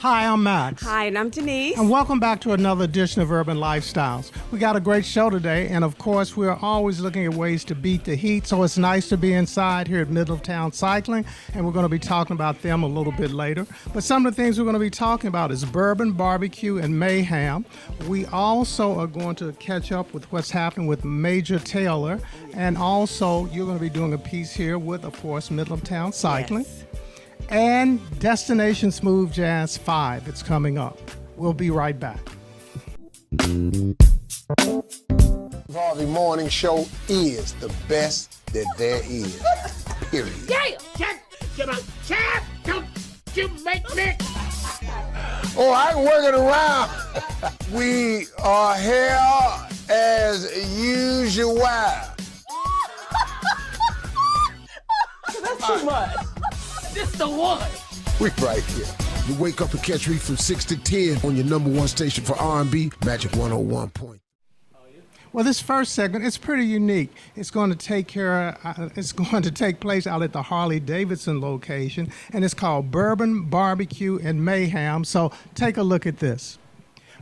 Hi, I'm Max. Hi, and I'm Denise. And welcome back to another edition of Urban Lifestyles. We got a great show today, and of course, we're always looking at ways to beat the heat, so it's nice to be inside here at Middletown Cycling, and we're going to be talking about them a little bit later. But some of the things we're going to be talking about is bourbon, barbecue, and mayhem. We also are going to catch up with what's happening with Major Taylor, and also you're going to be doing a piece here with, of course, Middletown Cycling. Yes. And Destination Smooth Jazz 5, it's coming up. We'll be right back. Harvey Morning Show is the best that there is. Period. Yeah! Chap! Don't you make me... Oh, I can work it around. We are here as usual. That's too much. This the one! We right here. You wake up and catch me from 6 to 10 on your number one station for R&B, Magic 101. Well, this first segment is pretty unique. It's going to take place out at the Harley-Davidson location, and it's called Bourbon, Barbecue, and Mayhem. So take a look at this.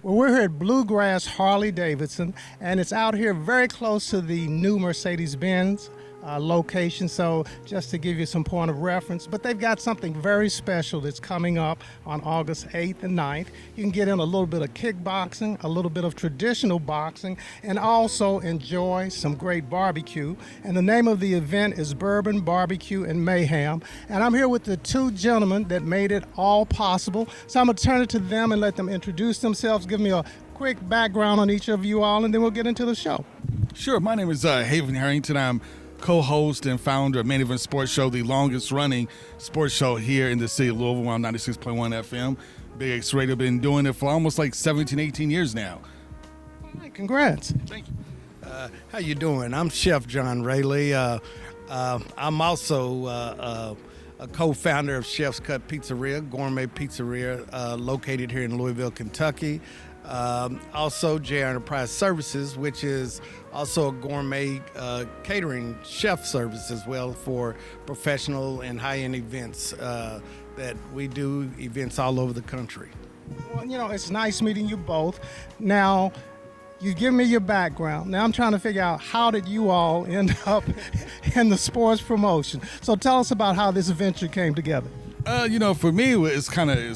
Well, we're here at Bluegrass Harley-Davidson, and it's out here very close to the new Mercedes-Benz location, so just to give you some point of reference. But they've got something very special that's coming up on August 8th and 9th. You can get in a little bit of kickboxing, a little bit of traditional boxing, and also enjoy some great barbecue. And the name of the event is Bourbon, Barbecue, and Mayhem. And I'm here with the two gentlemen that made it all possible. So I'm going to turn it to them and let them introduce themselves, give me a quick background on each of you all, and then we'll get into the show. Sure. My name is Haven Harrington. I'm co-host and founder of Main Event Sports Show, the longest running sports show here in the city of Louisville on 96.1 FM. Big X Radio, been doing it for almost like 17, 18 years now. All right, congrats. Thank you. How you doing? I'm Chef John Rayleigh. I'm also a co-founder of Chef's Cut Pizzeria, gourmet pizzeria located here in Louisville, Kentucky. Also J Enterprise Services, which is also a gourmet catering chef service as well for professional and high-end events that we do events all over the country. Well, you know, it's nice meeting you both. Now, you give me your background. Now I'm trying to figure out, how did you all end up in the sports promotion? So tell us about how this venture came together. For me, it's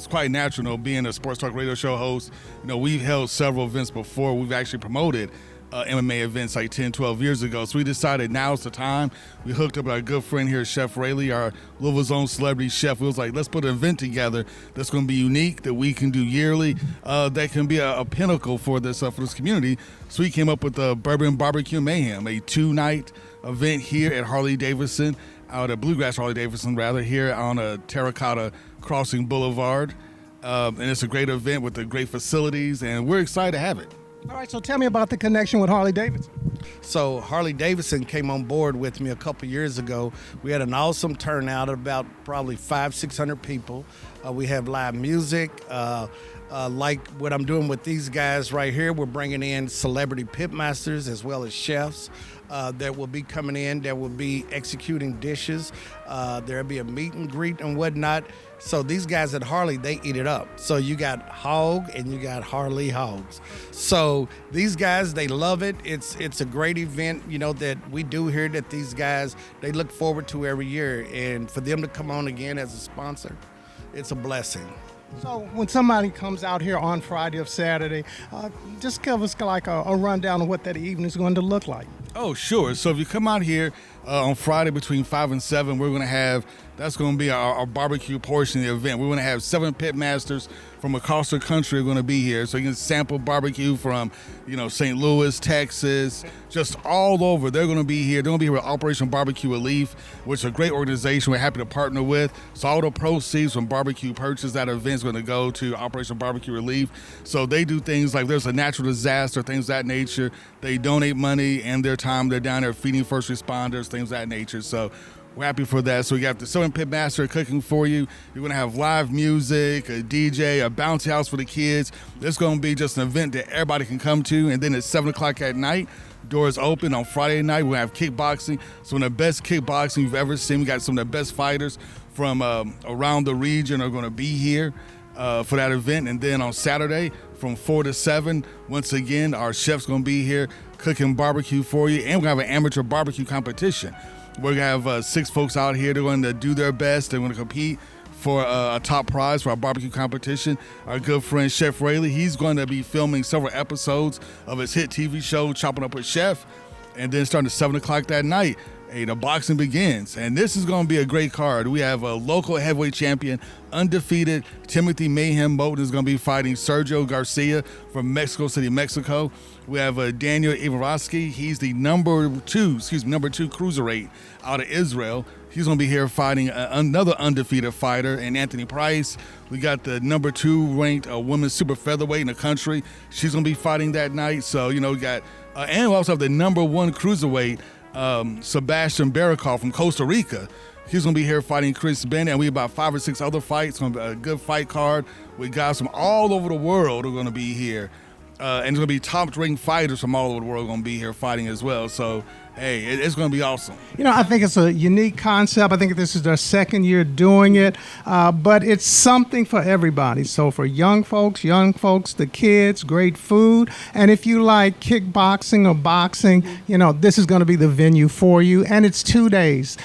quite natural, being a sports talk radio show host. We've held several events before. We've actually promoted MMA events like 10, 12 years ago. So we decided now's the time. We hooked up with our good friend here, Chef Rayleigh, our Louisville's own celebrity chef. We was like, let's put an event together that's going to be unique, that we can do yearly, that can be a pinnacle for this community. So we came up with the Bourbon Barbecue Mayhem, a 2-night event here at Harley-Davidson, out at Bluegrass Harley-Davidson, here on Terracotta Crossing Boulevard. And it's a great event with the great facilities, and we're excited to have it. All right, so tell me about the connection with Harley-Davidson. So Harley-Davidson came on board with me a couple years ago. We had an awesome turnout of about probably 500-600 people. We have live music. Like what I'm doing with these guys right here, we're bringing in celebrity pitmasters as well as chefs that will be coming in, that will be executing dishes. There'll be a meet and greet and whatnot. So these guys at Harley, they eat it up. So you got hog and you got Harley hogs. So these guys, they love it. It's a great event, that we do here that these guys, they look forward to every year. And for them to come on again as a sponsor, it's a blessing. So when somebody comes out here on Friday or Saturday, just give us like a rundown of what that evening is going to look like. Oh, sure. So if you come out here on Friday between 5 and 7, we're going to have, that's going to be our barbecue portion of the event. We're going to have 7 pit masters from across the country are going to be here. So you can sample barbecue from, St. Louis, Texas, just all over. They're going to be here. They're going to be here with Operation Barbecue Relief, which is a great organization we're happy to partner with. So all the proceeds from barbecue purchase, that event's going to go to Operation Barbecue Relief. So they do things like there's a natural disaster, things of that nature. They donate money and their time. They're down there feeding first responders, things of that nature. So we're happy for that. So you got the Southern Pit Master cooking for you. You're going to have live music, a DJ, a bouncy house for the kids. It's going to be just an event that everybody can come to. And then at 7 o'clock at night, doors open on Friday night. We'll have kickboxing. Some of the best kickboxing you've ever seen. We got some of the best fighters from around the region are going to be here. for that event. And then on Saturday from 4 to 7, once again, our chef's going to be here cooking barbecue for you. And we're going to have an amateur barbecue competition. We're going to have 6 folks out here. They're going to do their best. They're going to compete for a top prize for our barbecue competition. Our good friend Chef Rayleigh, he's going to be filming several episodes of his hit TV show, Chopping Up with Chef. And then starting at 7 o'clock that night, the boxing begins. And this is going to be a great card. We have a local heavyweight champion, undefeated Timothy Mayhem Moten is going to be fighting Sergio Garcia from Mexico City, Mexico. We have Daniel Ivarovsky. He's the number two cruiserweight out of Israel. He's going to be here fighting another undefeated fighter, and Anthony Price. We got the number 2 ranked women's super featherweight in the country. She's going to be fighting that night. So, we got, and we also have the number 1 cruiserweight, Sebastian Barakov from Costa Rica. He's going to be here fighting Chris Bennett, and we have about 5 or 6 other fights. It's going to be a good fight card. We guys from all over the world are going to be here. And there's going to be top-ranked fighters from all over the world going to be here fighting as well. So, hey, it's going to be awesome. I think it's a unique concept. I think this is their second year doing it, but it's something for everybody. So for young folks, the kids, great food. And if you like kickboxing or boxing, this is going to be the venue for you. And it's 2 days,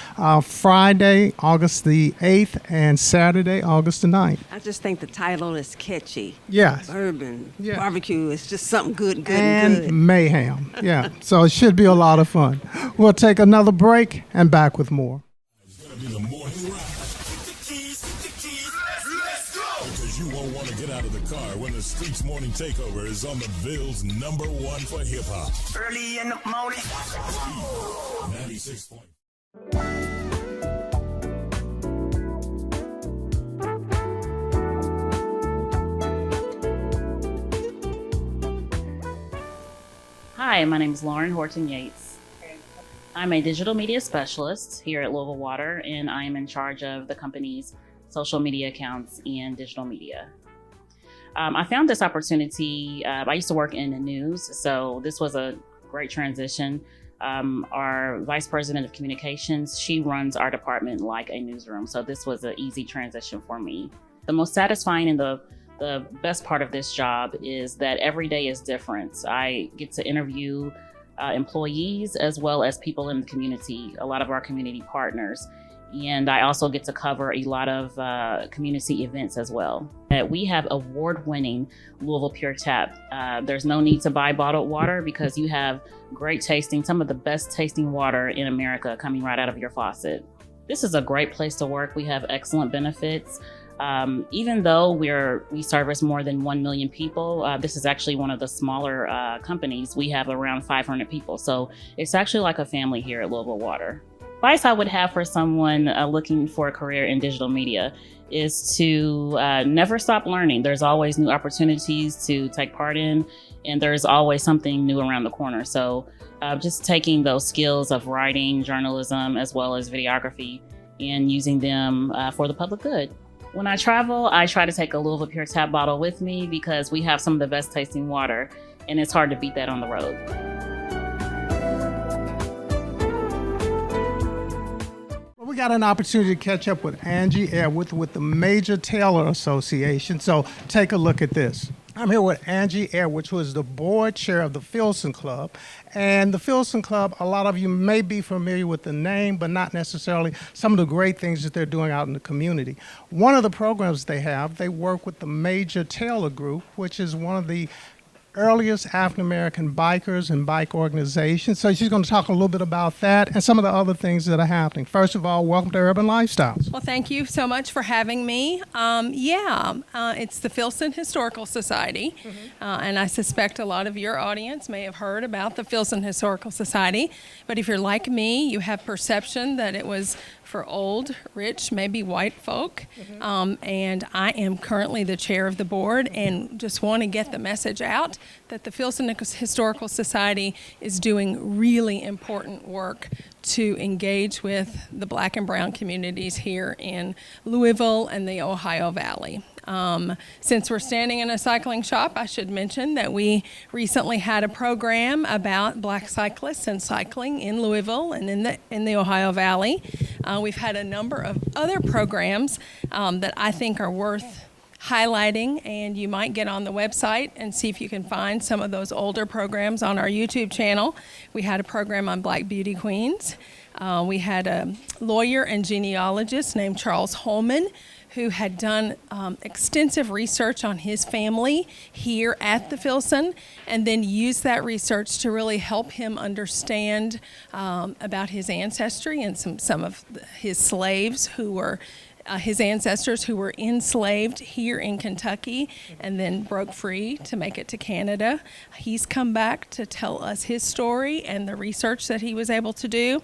Friday, August the 8th, and Saturday, August the 9th. I just think the title is catchy. Yes. Bourbon, Yeah. barbecue, it's just something good And and good. mayhem. Yeah. So it should be a lot of fun. We'll take another break and back with more. It's gonna be the morning ride. Because you won't want to get out of the car when the Streets Morning Takeover is on the Bill's number 1 for hip hop. Early in the morning. 96 point. Hi, my name is Lauren Horton Yates. I'm a digital media specialist here at Louisville Water, and I am in charge of the company's social media accounts and digital media. I found this opportunity. I used to work in the news, so this was a great transition. Our vice president of communications, she runs our department like a newsroom, so this was an easy transition for me. The most satisfying and the best part of this job is that every day is different. I get to interview employees as well as people in the community, a lot of our community partners. And I also get to cover a lot of community events as well. We have award-winning Louisville Pure Tap. There's no need to buy bottled water because you have great tasting, some of the best tasting water in America coming right out of your faucet. This is a great place to work. We have excellent benefits. Even though we service more than 1 million people, this is actually one of the smaller companies. We have around 500 people. So it's actually like a family here at Louisville Water. Advice I would have for someone looking for a career in digital media is to never stop learning. There's always new opportunities to take part in, and there's always something new around the corner. So just taking those skills of writing, journalism, as well as videography, and using them for the public good. When I travel, I try to take a Louisville Pure Tap bottle with me because we have some of the best tasting water, and it's hard to beat that on the road. We got an opportunity to catch up with Angie Airwood with the Major Tailor Association. So take a look at this. I'm here with Angie Airwood, who is the board chair of the Filson Club. And the Filson Club, a lot of you may be familiar with the name, but not necessarily some of the great things that they're doing out in the community. One of the programs they have, they work with the Major Tailor Group, which is one of the earliest African-American bikers and bike organizations. So she's going to talk a little bit about that and some of the other things that are happening. First of all, welcome to Urban Lifestylez. Well, thank you so much for having me. It's the Filson Historical Society, and I suspect a lot of your audience may have heard about the Filson Historical Society. But if you're like me, you have perception that it was for old, rich, maybe white folk. And I am currently the chair of the board and just want to get the message out that the Filson Historical Society is doing really important work to engage with the Black and brown communities here in Louisville and the Ohio Valley. Since we're standing in a cycling shop, I should mention that we recently had a program about Black cyclists and cycling in Louisville and in the Ohio Valley. We've had a number of other programs that I think are worth highlighting, and you might get on the website and see if you can find some of those older programs on our YouTube channel. We had a program on Black Beauty Queens. We had a lawyer and genealogist named Charles Holman, who had done extensive research on his family here at the Filson, and then used that research to really help him understand about his ancestry and some of his slaves who were his ancestors who were enslaved here in Kentucky and then broke free to make it to Canada. He's come back to tell us his story and the research that he was able to do.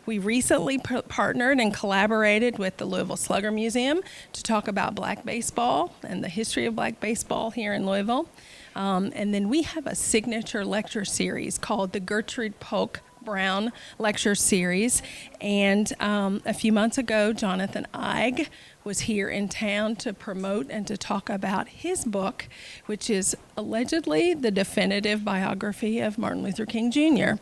We recently partnered and collaborated with the Louisville Slugger Museum to talk about black baseball and the history of black baseball here in Louisville. And then we have a signature lecture series called the Gertrude Polk Brown Lecture Series. And a few months ago, Jonathan Eig was here in town to promote and to talk about his book, which is allegedly the definitive biography of Martin Luther King Jr.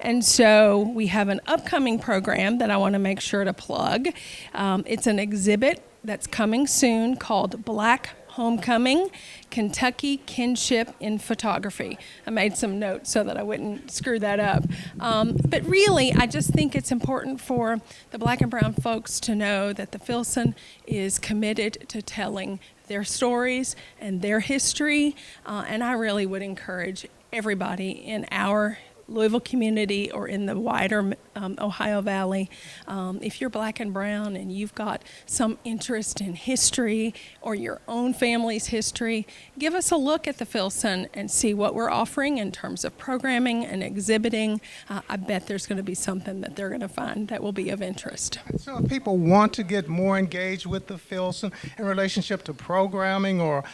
And so we have an upcoming program that I want to make sure to plug. It's an exhibit that's coming soon called Black Homecoming, Kentucky Kinship in Photography. I made some notes so that I wouldn't screw that up. But really, I just think it's important for the black and brown folks to know that the Filson is committed to telling their stories and their history. And I really would encourage everybody in our Louisville community or in the wider Ohio Valley, if you're black and brown and you've got some interest in history or your own family's history, give us a look at the Filson and see what we're offering in terms of programming and exhibiting. I bet there's going to be something that they're going to find that will be of interest. So if people want to get more engaged with the Filson in relationship to programming or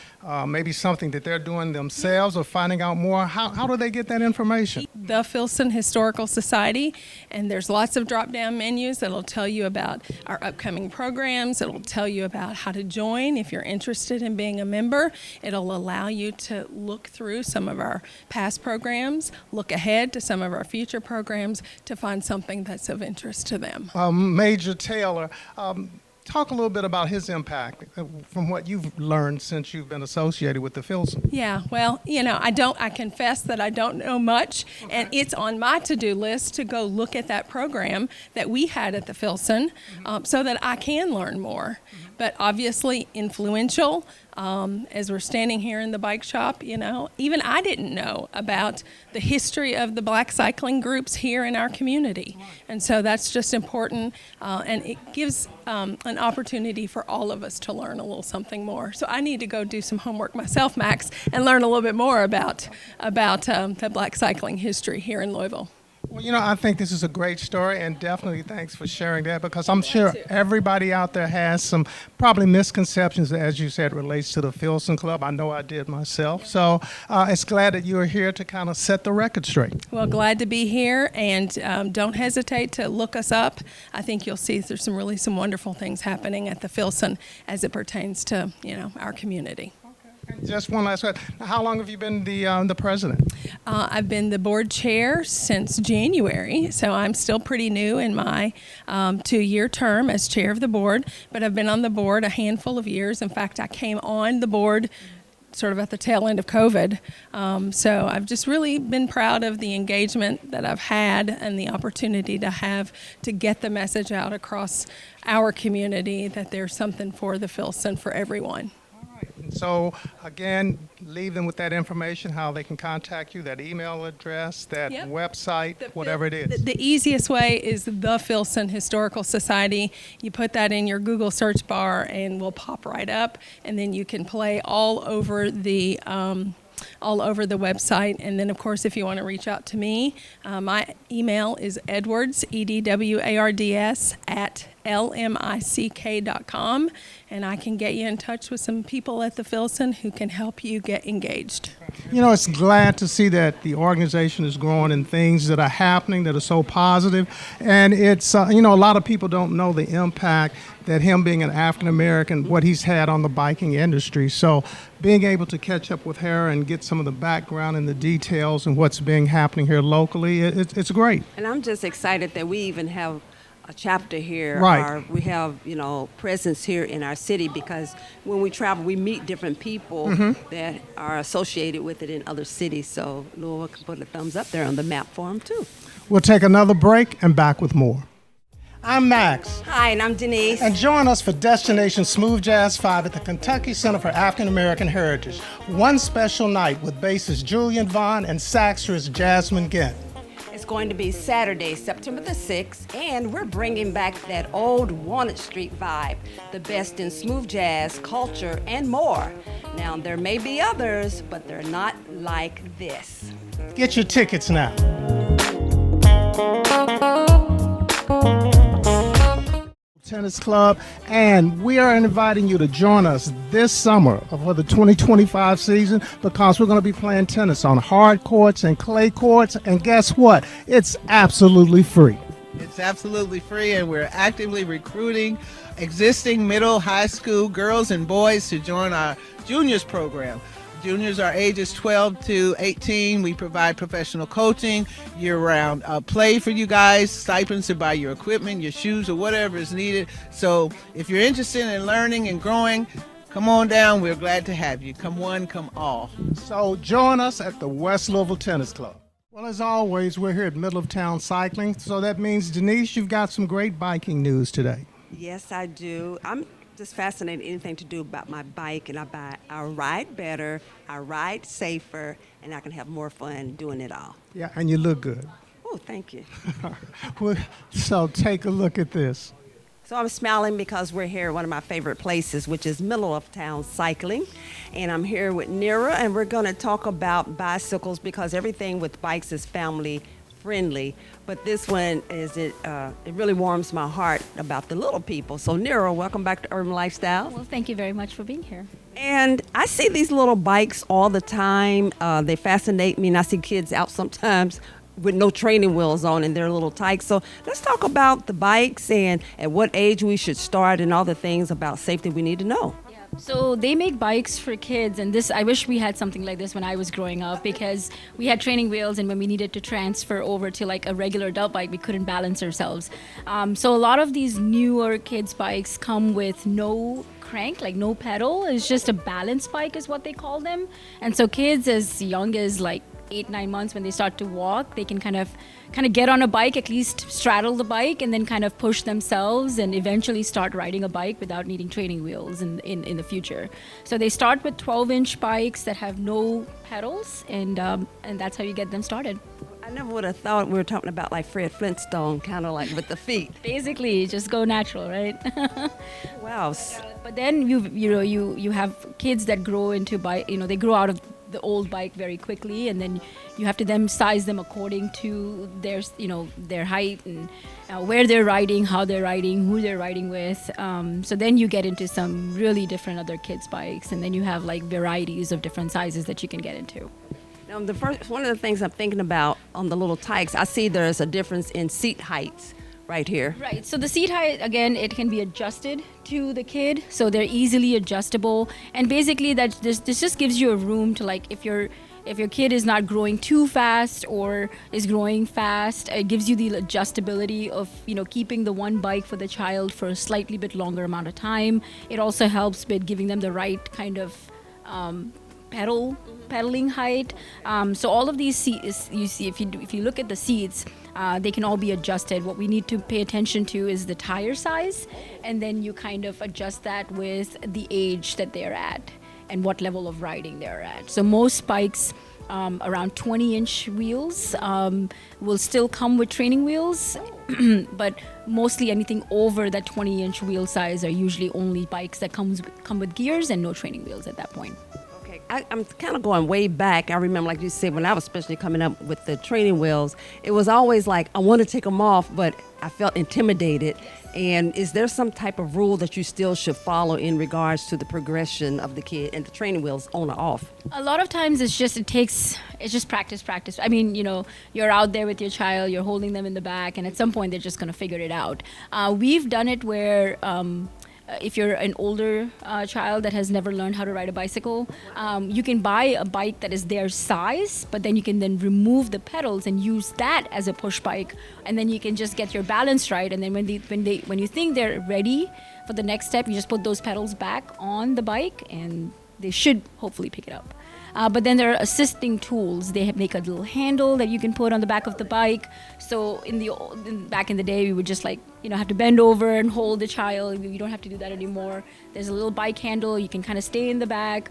maybe something that they're doing themselves or finding out more, how do they get that information? The Filson Historical Society, and there's lots of drop-down menus that'll tell you about our upcoming programs. It'll tell you about how to join if you're interested in being a member. It'll allow you to look through some of our past programs, look ahead to some of our future programs to find something that's of interest to them. Major Taylor, talk a little bit about his impact from what you've learned since you've been associated with the Filson. Yeah, well, I confess that I don't know much, and it's on my to-do list to go look at that program that we had at the Filson so that I can learn more. But obviously influential. As we're standing here in the bike shop, even I didn't know about the history of the black cycling groups here in our community. And so that's just important, and it gives an opportunity for all of us to learn a little something more. So I need to go do some homework myself, Max, and learn a little bit more about the black cycling history here in Louisville. Well, I think this is a great story, and definitely thanks for sharing that, because I'm sure everybody out there has some probably misconceptions, as you said, relates to the Filson Club. I know I did myself. So it's glad that you are here to kind of set the record straight. Well, glad to be here, and don't hesitate to look us up. I think you'll see there's some wonderful things happening at the Filson as it pertains to, our community. Just one last question. How long have you been the president? I've been the board chair since January, so I'm still pretty new in my 2-year term as chair of the board, but I've been on the board a handful of years. In fact, I came on the board sort of at the tail end of COVID. So I've just really been proud of the engagement that I've had and the opportunity to have to get the message out across our community that there's something for the Filson for everyone. So, again, leave them with that information, how they can contact you, that email address, that website, whatever it is. The easiest way is the Filson Historical Society. You put that in your Google search bar and we'll pop right up, and then you can play all over the website. And then, of course, if you want to reach out to me, my email is edwards, EDWARDS, @lmick.com, and I can get you in touch with some people at the Filson who can help you get engaged. It's glad to see that the organization is growing and things that are happening that are so positive. And it's, a lot of people don't know the impact that him being an African American, what he's had on the biking industry. So being able to catch up with her and get some of the background and the details and what's being happening here locally, it's great. And I'm just excited that we even have a chapter here. Right. We have, presence here in our city because when we travel, we meet different people that are associated with it in other cities. So Louisville can put a thumbs up there on the map for them, too. We'll take another break and back with more. I'm Max. Hi, and I'm Denise. And join us for Destination Smooth Jazz 5 at the Kentucky Center for African American Heritage. One special night with bassist Julian Vaughn and saxophonist Jasmine Gint. It's going to be Saturday, September the 6th, and we're bringing back that old Walnut Street vibe, the best in smooth jazz, culture, and more. Now, there may be others, but they're not like this. Get your tickets now. Tennis Club, and we are inviting you to join us this summer for the 2025 season because we're going to be playing tennis on hard courts and clay courts, and guess what? It's absolutely free. It's absolutely free, and we're actively recruiting existing middle, high school girls and boys to join our juniors program. Juniors are ages 12 to 18. We provide professional coaching, year-round play for you guys, stipends to buy your equipment, your shoes, or whatever is needed. So if you're interested in learning and growing, come on down. We're glad to have you. Come one, come all. So join us at the West Louisville Tennis Club. Well, as always, we're here at Middle of Town Cycling. So that means, Denise, you've got some great biking news today. Yes, I do. I'm just fascinated anything to do about my bike, and I ride better, I ride safer, and I can have more fun doing it all. Yeah, and you look good. Oh, thank you. Well, so take a look at this. So I'm smiling because we're here at one of my favorite places, which is Middle of Town Cycling. And I'm here with Nira, and we're going to talk about bicycles because everything with bikes is family friendly. But this one it really warms my heart about the little people. So Nira, welcome back to Urban Lifestyle. Well, thank you very much for being here. And I see these little bikes all the time. They fascinate me, and I see kids out sometimes with no training wheels on and their little tykes. So let's talk about the bikes and at what age we should start and all the things about safety we need to know. So they make bikes for kids, and I wish we had something like this when I was growing up because we had training wheels, and when we needed to transfer over to like a regular adult bike, we couldn't balance ourselves. So a lot of these newer kids bikes come with no crank, like no pedal. It's just a balance bike is what they call them. And so kids as young as like 8-9 months, when they start to walk, they can kind of get on a bike, at least straddle the bike, and then kind of push themselves and eventually start riding a bike without needing training wheels in the future. So they start with 12-inch bikes that have no pedals, and that's how you get them started. I never would have thought we were talking about like Fred Flintstone, kind of like with the feet. Basically, just go natural, right? Wow. But then you have kids that grow into bike. They grow out of the old bike very quickly, and then you have to then size them according to their height and where they're riding, how they're riding, who they're riding with. So then you get into some really different other kids bikes, and then you have like varieties of different sizes that you can get into. Now, one of the things I'm thinking about on the little tykes, I see there's a difference in seat heights right here. Right. So the seat height, again, it can be adjusted to the kid, so they're easily adjustable. And basically, this just gives you a room to, like, if your kid is not growing too fast or is growing fast, it gives you the adjustability of keeping the one bike for the child for a slightly bit longer amount of time. It also helps with giving them the right kind of pedaling height. So all of these seats, you see, if you look at the seats, they can all be adjusted. What we need to pay attention to is the tire size, and then you kind of adjust that with the age that they're at and what level of riding they're at. So most bikes around 20-inch wheels will still come with training wheels, but mostly anything over that 20-inch wheel size are usually only bikes that come with gears and no training wheels at that point. I'm kind of going way back. I remember, like you said, when I was especially coming up with the training wheels, it was always like, I want to take them off, but I felt intimidated. And is there some type of rule that you still should follow in regards to the progression of the kid and the training wheels on or off? A lot of times it's just practice. I mean, you're out there with your child, you're holding them in the back, and at some point they're just going to figure it out. We've done it where if you're an older child that has never learned how to ride a bicycle, you can buy a bike that is their size, but then you can then remove the pedals and use that as a push bike, and then you can just get your balance right. And then when you think they're ready for the next step, you just put those pedals back on the bike, and they should hopefully pick it up. But then there are assisting tools. They make a little handle that you can put on the back of the bike. So back in the day, we would just have to bend over and hold the child. You don't have to do that anymore. There's a little bike handle. You can kind of stay in the back.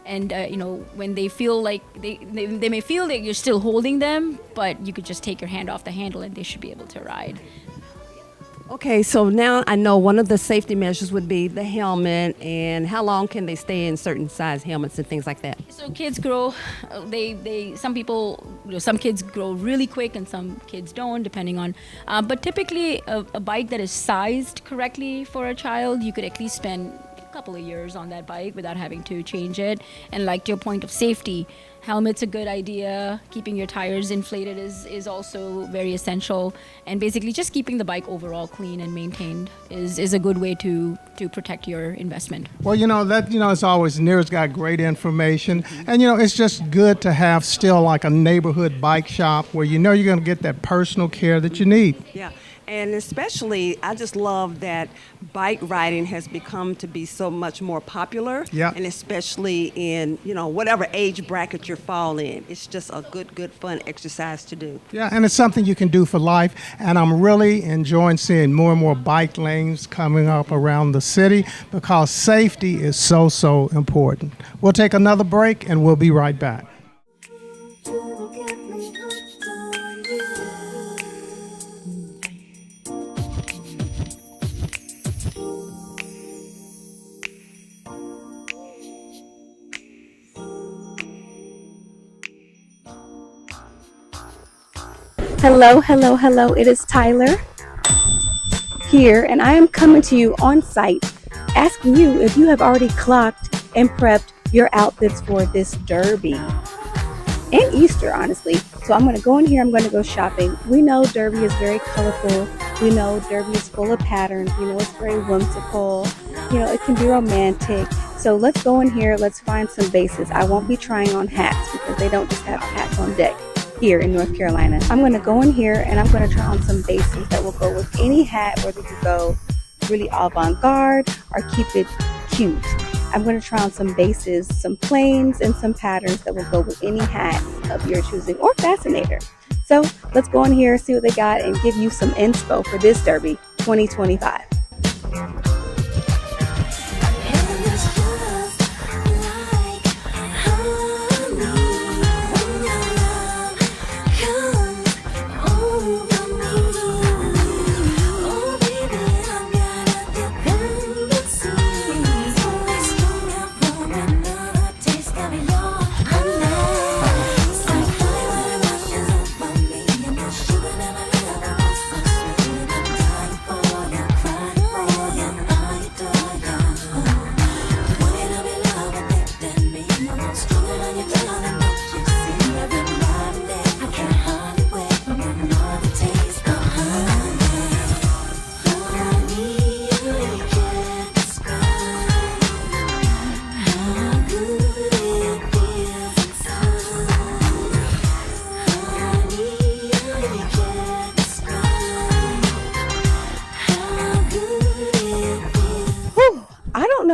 And, when they feel like they may feel that you're still holding them, but you could just take your hand off the handle and they should be able to ride. Okay, so now I know one of the safety measures would be the helmet, and how long can they stay in certain size helmets and things like that? So kids grow, some kids grow really quick and some kids don't, depending on, but typically a bike that is sized correctly for a child, you could at least spend a couple of years on that bike without having to change it. And to your point of safety, helmet's a good idea. Keeping your tires inflated is also very essential. And basically just keeping the bike overall clean and maintained is a good way to protect your investment. Well, as always, Nira's got great information. And, it's just good to have still like a neighborhood bike shop where you're going to get that personal care that you need. Yeah. And especially, I just love that bike riding has become to be so much more popular. Yeah. And especially in, whatever age bracket you fall in. It's just a good, fun exercise to do. Yeah, and it's something you can do for life. And I'm really enjoying seeing more and more bike lanes coming up around the city because safety is so important. We'll take another break and we'll be right back. Hello. It is Tyler here, and I am coming to you on site, asking you if you have already clocked and prepped your outfits for this Derby and Easter, honestly. So I'm going to go in here. I'm going to go shopping. We know Derby is very colorful. We know Derby is full of patterns. We know it's very whimsical. It can be romantic. So let's go in here. Let's find some bases. I won't be trying on hats because they don't just have hats on deck here in North Carolina. I'm going to go in here and I'm going to try on some bases that will go with any hat, whether you go really avant-garde or keep it cute. I'm going to try on some bases, some plains, and some patterns that will go with any hat of your choosing or fascinator. So let's go in here, see what they got, and give you some inspo for this Derby 2025.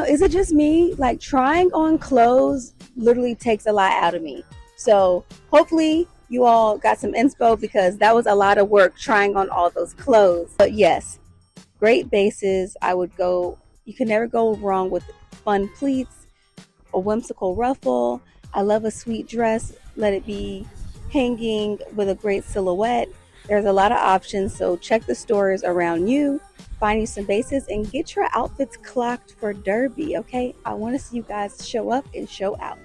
Is it just me? Trying on clothes literally takes a lot out of me. So hopefully you all got some inspo because that was a lot of work trying on all those clothes. But yes, great bases. You can never go wrong with fun pleats, a whimsical ruffle. I love a sweet dress. Let it be hanging with a great silhouette. There's a lot of options. So check the stores around you. Find you some bases and get your outfits clocked for Derby, okay? I want to see you guys show up and show out.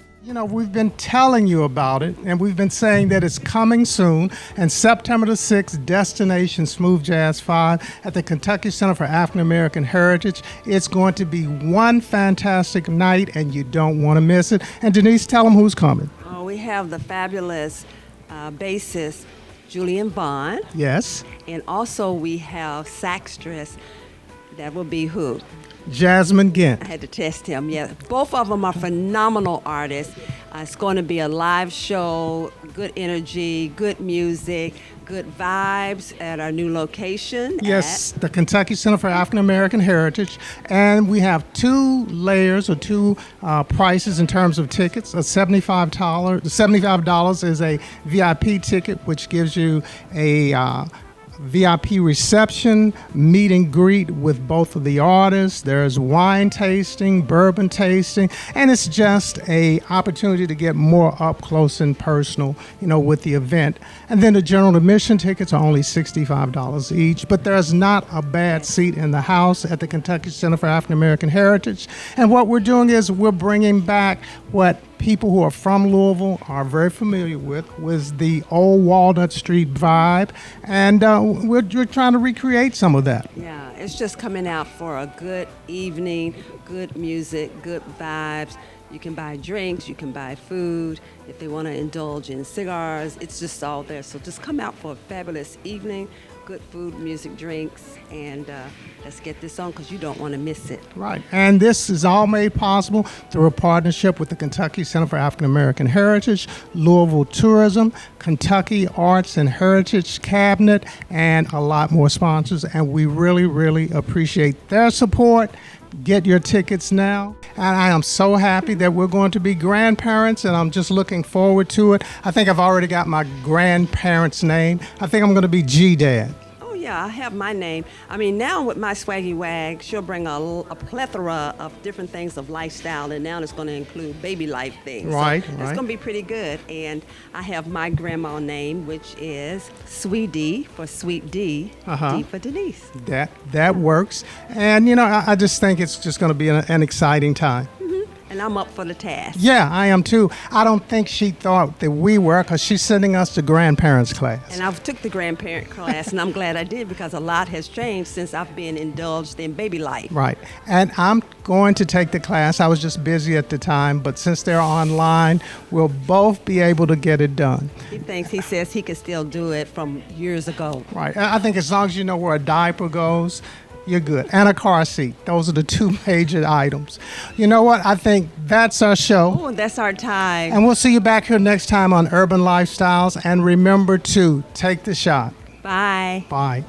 We've been telling you about it, and we've been saying that it's coming soon. And September the 6th, Destination Smooth Jazz 5 at the Kentucky Center for African American Heritage. It's going to be one fantastic night, and you don't want to miss it. And Denise, tell them who's coming. Oh, we have the fabulous bassist, Julian Bond. Yes. And also we have saxstress. That will be who? Jasmine Gint. I had to test him. Yeah, both of them are phenomenal artists. It's going to be a live show, good energy, good music, good vibes at our new location. Yes, the Kentucky Center for African American Heritage. And we have two layers or two prices in terms of tickets. $75 is a VIP ticket, which gives you a VIP reception, meet and greet with both of the artists. There's wine tasting, bourbon tasting, and it's just a opportunity to get more up close and personal, with the event. And then the general admission tickets are only $65 each, but there's not a bad seat in the house at the Kentucky Center for African American Heritage. And what we're doing is we're bringing back what people who are from Louisville are very familiar with, was the old Walnut Street vibe, and we're trying to recreate some of that. Yeah, it's just coming out for a good evening, good music, good vibes. You can buy drinks, you can buy food. If they want to indulge in cigars, it's just all there. So just come out for a fabulous evening, good food, music, drinks, and let's get this on because you don't want to miss it. Right, and this is all made possible through a partnership with the Kentucky Center for African American Heritage, Louisville Tourism, Kentucky Arts and Heritage Cabinet, and a lot more sponsors, and we really, really appreciate their support. Get your tickets now. And I am so happy that we're going to be grandparents, and I'm just looking forward to it. I think I've already got my grandparents' name. I think I'm going to be G-Dad. Yeah, I have my name. I mean, now with my swaggy wag, she'll bring a plethora of different things of lifestyle, and now it's going to include baby life things. Right, so it's going to be pretty good. And I have my grandma name, which is Sweet D for Sweet D, D for Denise. That works. And, I just think it's just going to be an exciting time. And I'm up for the task. Yeah, I am too. I don't think she thought that we were, because she's sending us to grandparents class. And I've took the grandparent class, and I'm glad I did, because a lot has changed since I've been indulged in baby life. Right. And I'm going to take the class. I was just busy at the time, but since they're online, we'll both be able to get it done. He says he can still do it from years ago. Right. I think as long as you know where a diaper goes, you're good. And a car seat. Those are the two major items. You know what? I think that's our show. Oh, that's our time. And we'll see you back here next time on Urban Lifestyles. And remember to take the shot. Bye. Bye.